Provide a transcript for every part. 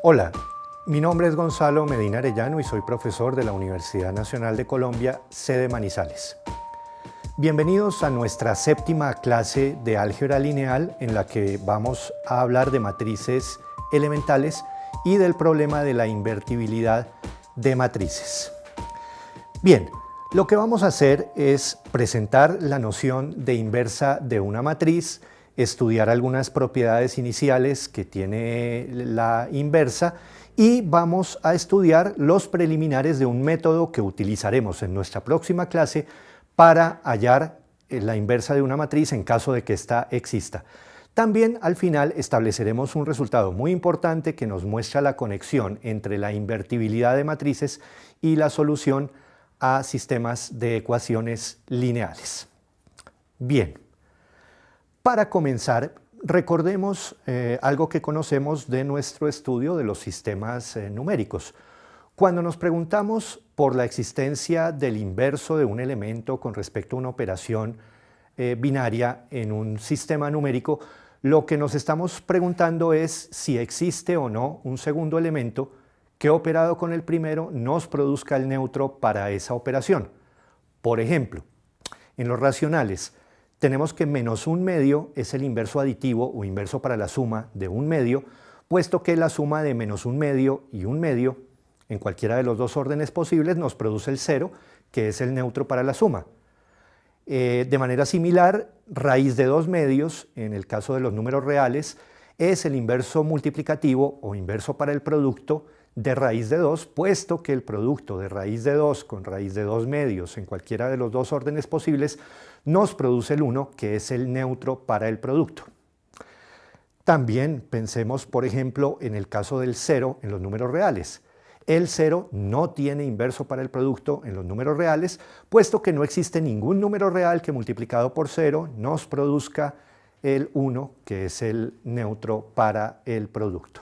Hola, mi nombre es Gonzalo Medina Arellano y soy profesor de la Universidad Nacional de Colombia, sede Manizales. Bienvenidos a nuestra séptima clase de álgebra lineal en la que vamos a hablar de matrices elementales y del problema de la invertibilidad de matrices. Bien, lo que vamos a hacer es presentar la noción de inversa de una matriz, estudiar algunas propiedades iniciales que tiene la inversa y vamos a estudiar los preliminares de un método que utilizaremos en nuestra próxima clase para hallar la inversa de una matriz en caso de que ésta exista. También al final estableceremos un resultado muy importante que nos muestra la conexión entre la invertibilidad de matrices y la solución a sistemas de ecuaciones lineales. Bien, para comenzar, recordemos algo que conocemos de nuestro estudio de los sistemas numéricos. Cuando nos preguntamos por la existencia del inverso de un elemento con respecto a una operación binaria en un sistema numérico, lo que nos estamos preguntando es si existe o no un segundo elemento que operado con el primero nos produzca el neutro para esa operación. Por ejemplo, en los racionales tenemos que menos un medio es el inverso aditivo o inverso para la suma de un medio, puesto que la suma de menos un medio y un medio en cualquiera de los dos órdenes posibles nos produce el cero, que es el neutro para la suma. De manera similar, raíz de dos medios, en el caso de los números reales, es el inverso multiplicativo o inverso para el producto de raíz de 2, puesto que el producto de raíz de 2 con raíz de 2 medios en cualquiera de los dos órdenes posibles nos produce el 1, que es el neutro para el producto. También pensemos, por ejemplo, en el caso del 0 en los números reales. El 0 no tiene inverso para el producto en los números reales, puesto que no existe ningún número real que multiplicado por 0 nos produzca el 1, que es el neutro para el producto.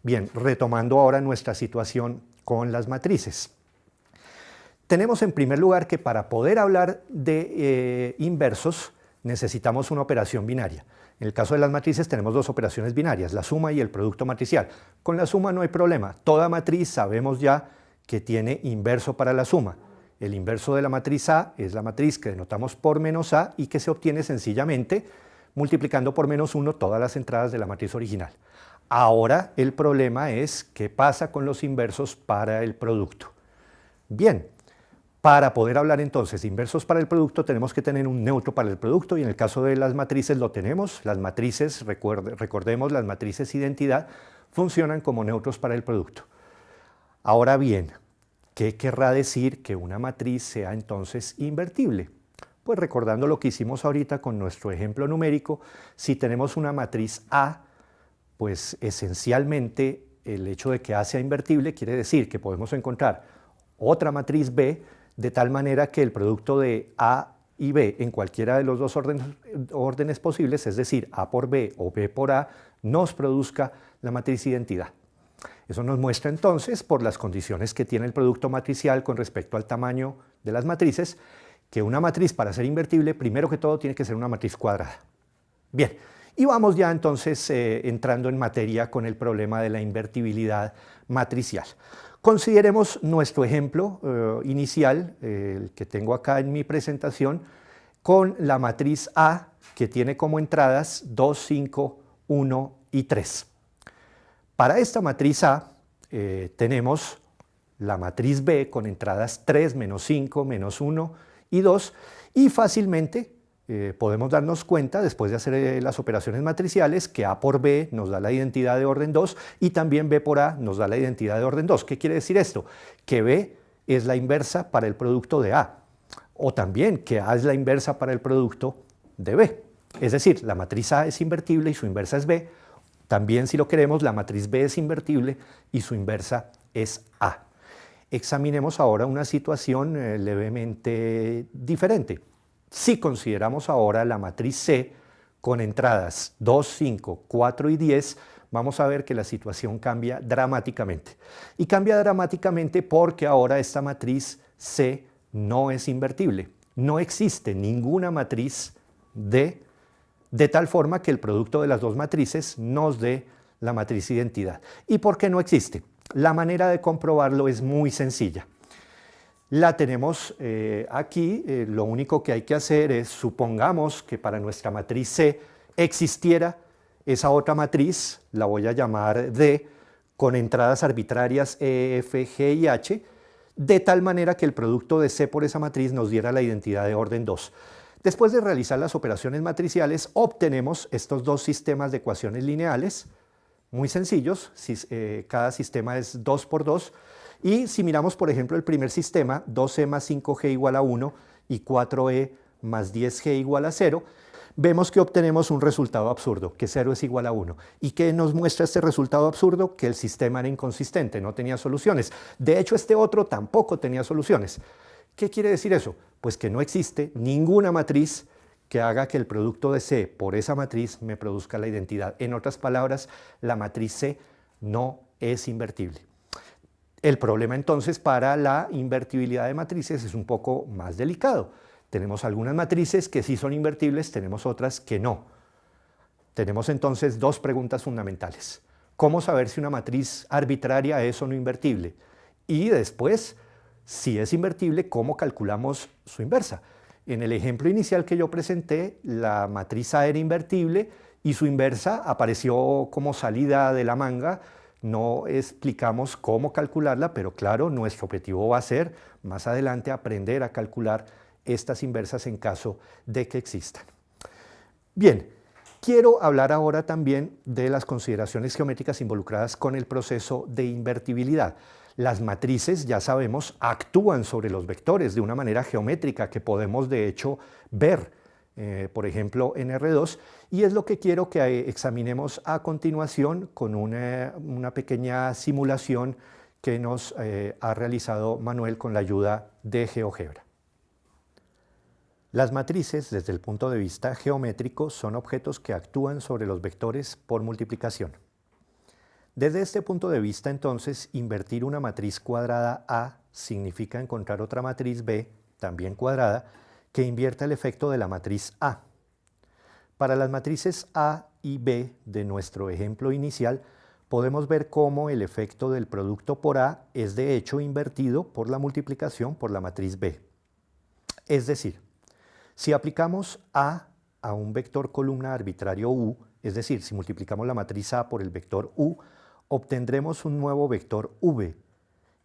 Bien, retomando ahora nuestra situación con las matrices. Tenemos en primer lugar que para poder hablar de inversos necesitamos una operación binaria. En el caso de las matrices tenemos dos operaciones binarias, la suma y el producto matricial. Con la suma no hay problema, toda matriz sabemos ya que tiene inverso para la suma. El inverso de la matriz A es la matriz que denotamos por menos A y que se obtiene sencillamente multiplicando por menos 1 todas las entradas de la matriz original. Ahora el problema es qué pasa con los inversos para el producto. Bien, para poder hablar entonces de inversos para el producto tenemos que tener un neutro para el producto y en el caso de las matrices lo tenemos. Las matrices, recordemos, las matrices identidad funcionan como neutros para el producto. Ahora bien, ¿qué querrá decir que una matriz sea entonces invertible? Pues recordando lo que hicimos ahorita con nuestro ejemplo numérico, si tenemos una matriz A, pues esencialmente el hecho de que A sea invertible quiere decir que podemos encontrar otra matriz B de tal manera que el producto de A y B en cualquiera de los dos órdenes posibles, es decir, A por B o B por A, nos produzca la matriz identidad. Eso nos muestra entonces, por las condiciones que tiene el producto matricial con respecto al tamaño de las matrices, que una matriz para ser invertible, primero que todo, tiene que ser una matriz cuadrada. Bien. Y vamos ya entonces entrando en materia con el problema de la invertibilidad matricial. Consideremos nuestro ejemplo inicial, el que tengo acá en mi presentación, con la matriz A que tiene como entradas 2, 5, 1 y 3. Para esta matriz A tenemos la matriz B con entradas 3, menos 5, menos 1 y 2 y fácilmente podemos darnos cuenta, después de hacer las operaciones matriciales, que A por B nos da la identidad de orden 2 y también B por A nos da la identidad de orden 2. ¿Qué quiere decir esto? Que B es la inversa para el producto de A, o también que A es la inversa para el producto de B. Es decir, la matriz A es invertible y su inversa es B. También, si lo queremos, la matriz B es invertible y su inversa es A. Examinemos ahora una situación levemente diferente. Si consideramos ahora la matriz C con entradas 2, 5, 4 y 10, vamos a ver que la situación cambia dramáticamente. Y cambia dramáticamente porque ahora esta matriz C no es invertible. No existe ninguna matriz D de tal forma que el producto de las dos matrices nos dé la matriz identidad. ¿Y por qué no existe? La manera de comprobarlo es muy sencilla. La tenemos aquí, lo único que hay que hacer es, supongamos que para nuestra matriz C existiera esa otra matriz, la voy a llamar D, con entradas arbitrarias E, F, G y H, de tal manera que el producto de C por esa matriz nos diera la identidad de orden 2. Después de realizar las operaciones matriciales, obtenemos estos dos sistemas de ecuaciones lineales, muy sencillos, cada sistema es 2 por 2, y si miramos por ejemplo el primer sistema, 2e más 5g igual a 1 y 4e más 10g igual a 0, vemos que obtenemos un resultado absurdo, que 0 es igual a 1. ¿Y qué nos muestra este resultado absurdo? Que el sistema era inconsistente, no tenía soluciones. De hecho, este otro tampoco tenía soluciones. ¿Qué quiere decir eso? Pues que no existe ninguna matriz que haga que el producto de C por esa matriz me produzca la identidad. En otras palabras, la matriz C no es invertible. El problema entonces para la invertibilidad de matrices es un poco más delicado. Tenemos algunas matrices que sí son invertibles, tenemos otras que no. Tenemos entonces dos preguntas fundamentales. ¿Cómo saber si una matriz arbitraria es o no invertible? Y después, si es invertible, ¿cómo calculamos su inversa? En el ejemplo inicial que yo presenté, la matriz A era invertible y su inversa apareció como salida de la manga. No explicamos cómo calcularla, pero claro, nuestro objetivo va a ser más adelante aprender a calcular estas inversas en caso de que existan. Bien, quiero hablar ahora también de las consideraciones geométricas involucradas con el proceso de invertibilidad. Las matrices, ya sabemos, actúan sobre los vectores de una manera geométrica que podemos de hecho ver, por ejemplo, en R2, y es lo que quiero que examinemos a continuación con una pequeña simulación que nos ha realizado Manuel con la ayuda de GeoGebra. Las matrices, desde el punto de vista geométrico, son objetos que actúan sobre los vectores por multiplicación. Desde este punto de vista, entonces, invertir una matriz cuadrada A significa encontrar otra matriz B, también cuadrada, que invierta el efecto de la matriz A. Para las matrices A y B de nuestro ejemplo inicial, podemos ver cómo el efecto del producto por A es de hecho invertido por la multiplicación por la matriz B. Es decir, si aplicamos A a un vector columna arbitrario U, es decir, si multiplicamos la matriz A por el vector U, obtendremos un nuevo vector V,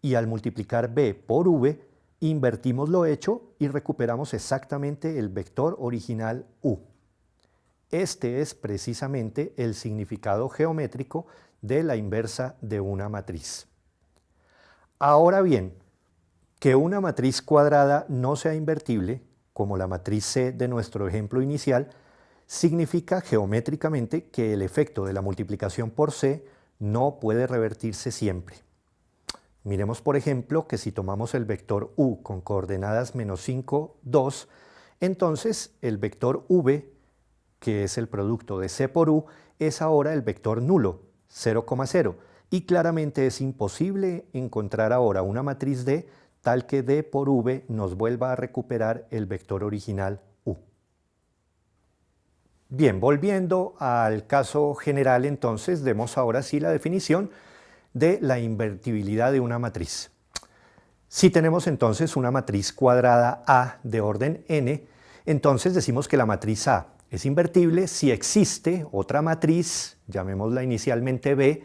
y al multiplicar B por V, invertimos lo hecho y recuperamos exactamente el vector original U. Este es precisamente el significado geométrico de la inversa de una matriz. Ahora bien, que una matriz cuadrada no sea invertible, como la matriz C de nuestro ejemplo inicial, significa geométricamente que el efecto de la multiplicación por C no puede revertirse siempre. Miremos, por ejemplo, que si tomamos el vector U con coordenadas menos 5, 2, entonces el vector V, que es el producto de C por U, es ahora el vector nulo, 0,0, y claramente es imposible encontrar ahora una matriz D tal que D por V nos vuelva a recuperar el vector original U. Bien, volviendo al caso general, entonces, demos ahora sí la definición de la invertibilidad de una matriz. Si tenemos entonces una matriz cuadrada A de orden n, entonces decimos que la matriz A es invertible si existe otra matriz, llamémosla inicialmente B,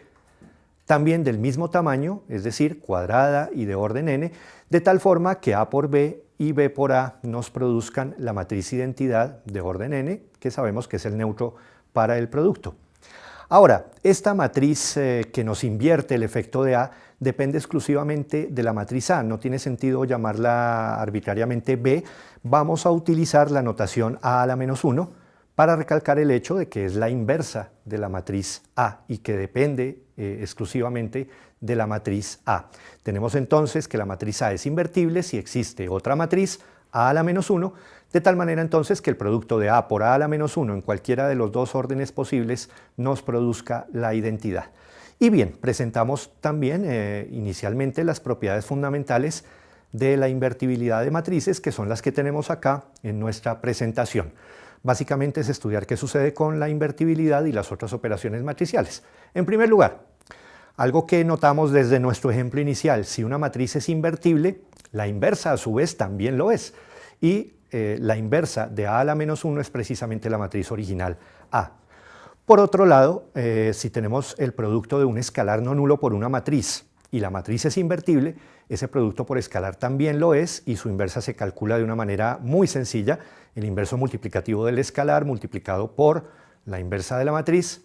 también del mismo tamaño, es decir, cuadrada y de orden n, de tal forma que A por B y B por A nos produzcan la matriz identidad de orden n, que sabemos que es el neutro para el producto. Ahora, esta matriz que nos invierte el efecto de A depende exclusivamente de la matriz A, no tiene sentido llamarla arbitrariamente B, vamos a utilizar la notación A a la menos 1 para recalcar el hecho de que es la inversa de la matriz A y que depende exclusivamente de la matriz A. Tenemos entonces que la matriz A es invertible si existe otra matriz A a la menos 1, de tal manera entonces que el producto de A por A a la menos 1 en cualquiera de los dos órdenes posibles nos produzca la identidad. Y bien, presentamos también inicialmente las propiedades fundamentales de la invertibilidad de matrices, que son las que tenemos acá en nuestra presentación. Básicamente es estudiar qué sucede con la invertibilidad y las otras operaciones matriciales. En primer lugar, algo que notamos desde nuestro ejemplo inicial, si una matriz es invertible, la inversa a su vez también lo es. Y la inversa de a la menos 1 es precisamente la matriz original A. Por otro lado, si tenemos el producto de un escalar no nulo por una matriz y la matriz es invertible, ese producto por escalar también lo es y su inversa se calcula de una manera muy sencilla, el inverso multiplicativo del escalar multiplicado por la inversa de la matriz.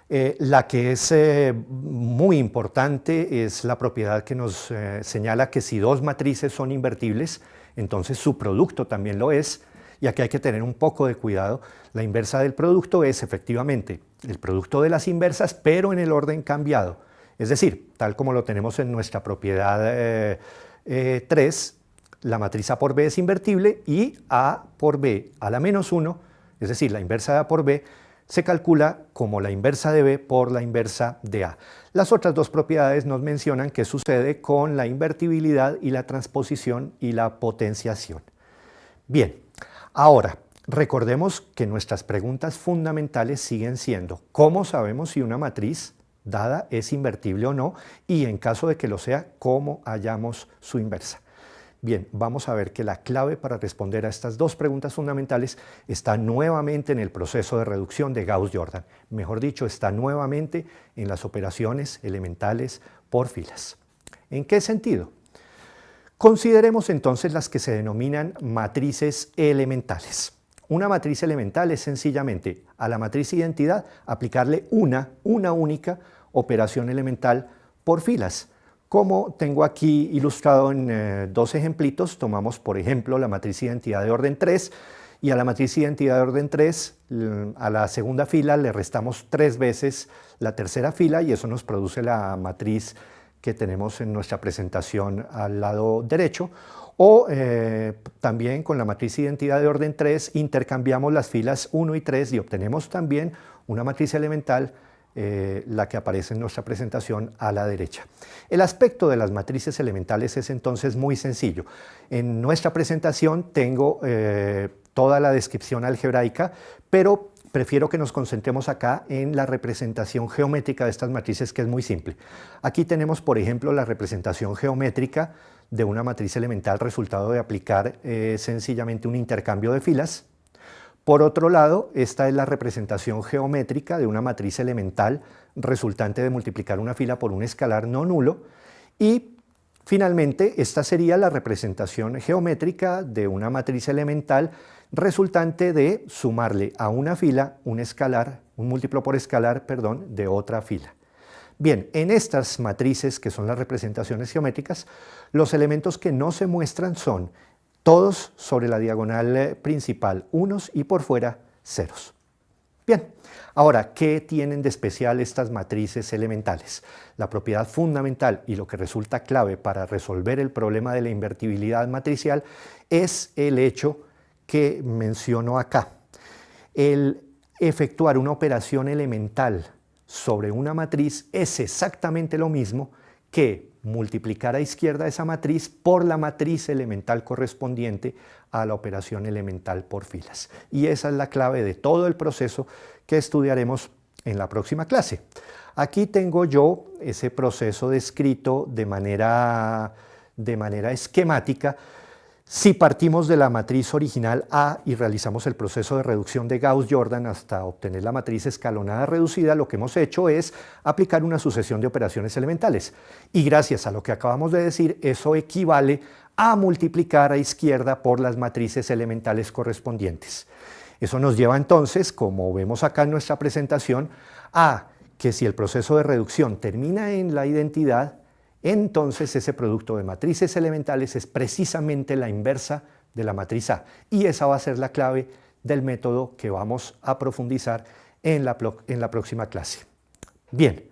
La que es muy importante es la propiedad que nos señala que si dos matrices son invertibles, entonces su producto también lo es, y aquí hay que tener un poco de cuidado. La inversa del producto es efectivamente el producto de las inversas, pero en el orden cambiado. Es decir, tal como lo tenemos en nuestra propiedad 3, la matriz A por B es invertible y A por B a la menos 1, es decir, la inversa de A por B, se calcula como la inversa de B por la inversa de A. Las otras dos propiedades nos mencionan qué sucede con la invertibilidad y la transposición y la potenciación. Bien, ahora recordemos que nuestras preguntas fundamentales siguen siendo ¿cómo sabemos si una matriz dada es invertible o no? Y en caso de que lo sea, ¿cómo hallamos su inversa? Bien, vamos a ver que la clave para responder a estas dos preguntas fundamentales está nuevamente en el proceso de reducción de Gauss-Jordan. Mejor dicho, está nuevamente en las operaciones elementales por filas. ¿En qué sentido? Consideremos entonces las que se denominan matrices elementales. Una matriz elemental es sencillamente a la matriz identidad aplicarle una única operación elemental por filas. Como tengo aquí ilustrado en dos ejemplitos, tomamos por ejemplo la matriz identidad de orden 3 y a la matriz identidad de orden 3 a la segunda fila le restamos 3 veces la tercera fila y eso nos produce la matriz que tenemos en nuestra presentación al lado derecho. O también con la matriz identidad de orden 3 intercambiamos las filas 1 y 3 y obtenemos también una matriz elemental, la que aparece en nuestra presentación a la derecha. El aspecto de las matrices elementales es entonces muy sencillo. En nuestra presentación tengo toda la descripción algebraica, pero prefiero que nos concentremos acá en la representación geométrica de estas matrices, que es muy simple. Aquí tenemos, por ejemplo, la representación geométrica de una matriz elemental resultado de aplicar sencillamente un intercambio de filas. Por otro lado, esta es la representación geométrica de una matriz elemental resultante de multiplicar una fila por un escalar no nulo. Y finalmente, esta sería la representación geométrica de una matriz elemental resultante de sumarle a una fila un múltiplo por escalar, de otra fila. Bien, en estas matrices, que son las representaciones geométricas, los elementos que no se muestran son todos sobre la diagonal principal, unos y por fuera, ceros. Bien, ahora, ¿qué tienen de especial estas matrices elementales? La propiedad fundamental y lo que resulta clave para resolver el problema de la invertibilidad matricial es el hecho que menciono acá. El efectuar una operación elemental sobre una matriz es exactamente lo mismo que multiplicar a izquierda esa matriz por la matriz elemental correspondiente a la operación elemental por filas. Y esa es la clave de todo el proceso que estudiaremos en la próxima clase. Aquí tengo yo ese proceso descrito de manera esquemática. Si partimos de la matriz original A y realizamos el proceso de reducción de Gauss-Jordan hasta obtener la matriz escalonada reducida, lo que hemos hecho es aplicar una sucesión de operaciones elementales. Y gracias a lo que acabamos de decir, eso equivale a multiplicar a izquierda por las matrices elementales correspondientes. Eso nos lleva entonces, como vemos acá en nuestra presentación, a que si el proceso de reducción termina en la identidad, entonces ese producto de matrices elementales es precisamente la inversa de la matriz A. Y esa va a ser la clave del método que vamos a profundizar en la próxima clase. Bien,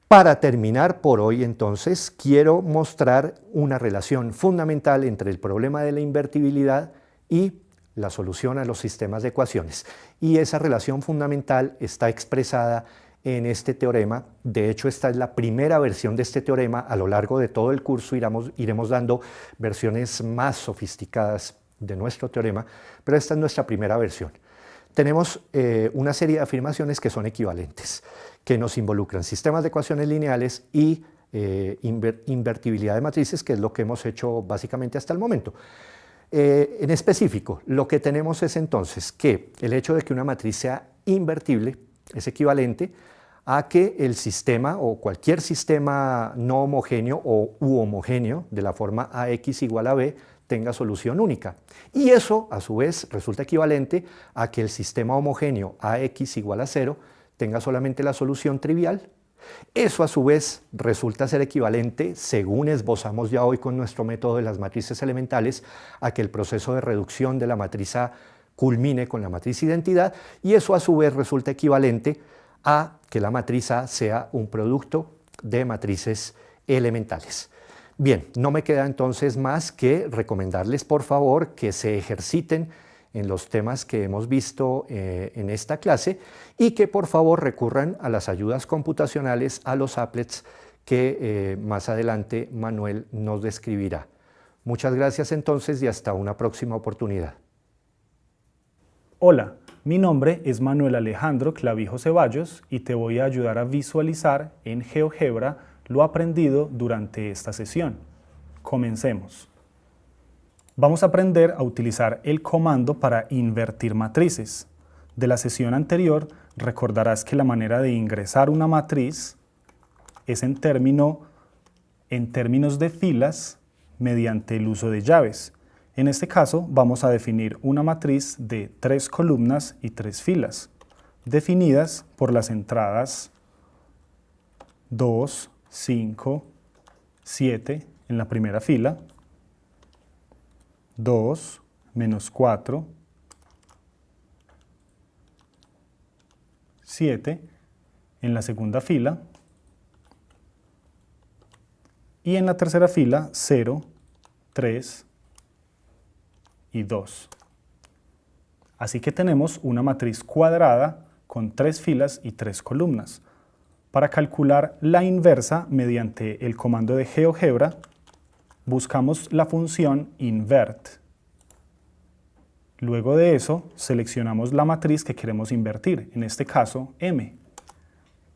para terminar por hoy entonces quiero mostrar una relación fundamental entre el problema de la invertibilidad y la solución a los sistemas de ecuaciones. Y esa relación fundamental está expresada en este teorema. De hecho, esta es la primera versión de este teorema. A lo largo de todo el curso iremos dando versiones más sofisticadas de nuestro teorema, pero esta es nuestra primera versión. tenemos una serie de afirmaciones que son equivalentes, que nos involucran sistemas de ecuaciones lineales y invertibilidad de matrices, que es lo que hemos hecho básicamente hasta el momento. En específico, lo que tenemos es entonces que el hecho de que una matriz sea invertible es equivalente a que el sistema o cualquier sistema no homogéneo o u homogéneo de la forma AX igual a B tenga solución única. Y eso, a su vez, resulta equivalente a que el sistema homogéneo AX igual a 0 tenga solamente la solución trivial. Eso, a su vez, resulta ser equivalente, según esbozamos ya hoy con nuestro método de las matrices elementales, a que el proceso de reducción de la matriz A culmine con la matriz identidad, y eso, a su vez, resulta equivalente a que la matriz A sea un producto de matrices elementales. Bien, no me queda entonces más que recomendarles, por favor, que se ejerciten en los temas que hemos visto en esta clase y que por favor recurran a las ayudas computacionales, a los applets que más adelante Manuel nos describirá. Muchas gracias entonces y hasta una próxima oportunidad. Hola, mi nombre es Manuel Alejandro Clavijo Ceballos y te voy a ayudar a visualizar en GeoGebra lo aprendido durante esta sesión. Comencemos. Vamos a aprender a utilizar el comando para invertir matrices. De la sesión anterior recordarás que la manera de ingresar una matriz es en términos de filas mediante el uso de llaves. En este caso vamos a definir una matriz de 3 columnas y 3 filas, definidas por las entradas 2, 5, 7 en la primera fila, 2, menos 4, 7 en la segunda fila y en la tercera fila 0, 3 y 2. Así que tenemos una matriz cuadrada con 3 filas y 3 columnas. Para calcular la inversa mediante el comando de GeoGebra, buscamos la función invert. Luego de eso, seleccionamos la matriz que queremos invertir, en este caso M.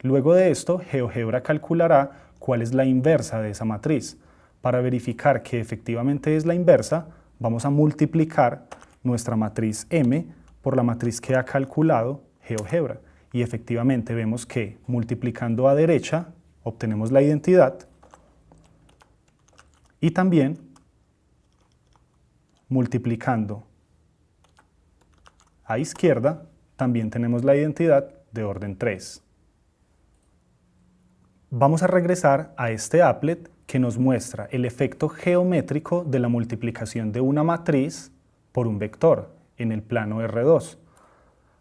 Luego de esto, GeoGebra calculará cuál es la inversa de esa matriz. Para verificar que efectivamente es la inversa, vamos a multiplicar nuestra matriz M por la matriz que ha calculado GeoGebra. Y efectivamente vemos que multiplicando a derecha obtenemos la identidad y también multiplicando a izquierda también tenemos la identidad de orden 3. Vamos a regresar a este applet que nos muestra el efecto geométrico de la multiplicación de una matriz por un vector en el plano R2.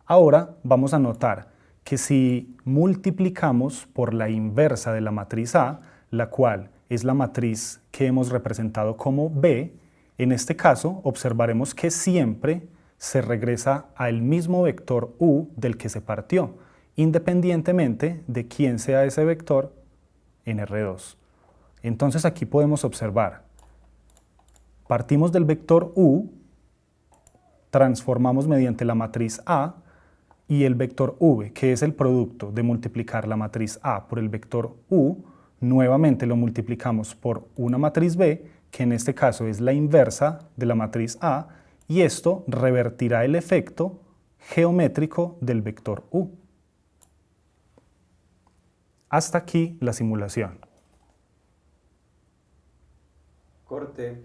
Ahora vamos a notar que si multiplicamos por la inversa de la matriz A, la cual es la matriz que hemos representado como B, en este caso observaremos que siempre se regresa al mismo vector U del que se partió, independientemente de quién sea ese vector en R2. Entonces aquí podemos observar, partimos del vector U, transformamos mediante la matriz A, y el vector V, que es el producto de multiplicar la matriz A por el vector U, nuevamente lo multiplicamos por una matriz B, que en este caso es la inversa de la matriz A, y esto revertirá el efecto geométrico del vector U. Hasta aquí la simulación. Corte.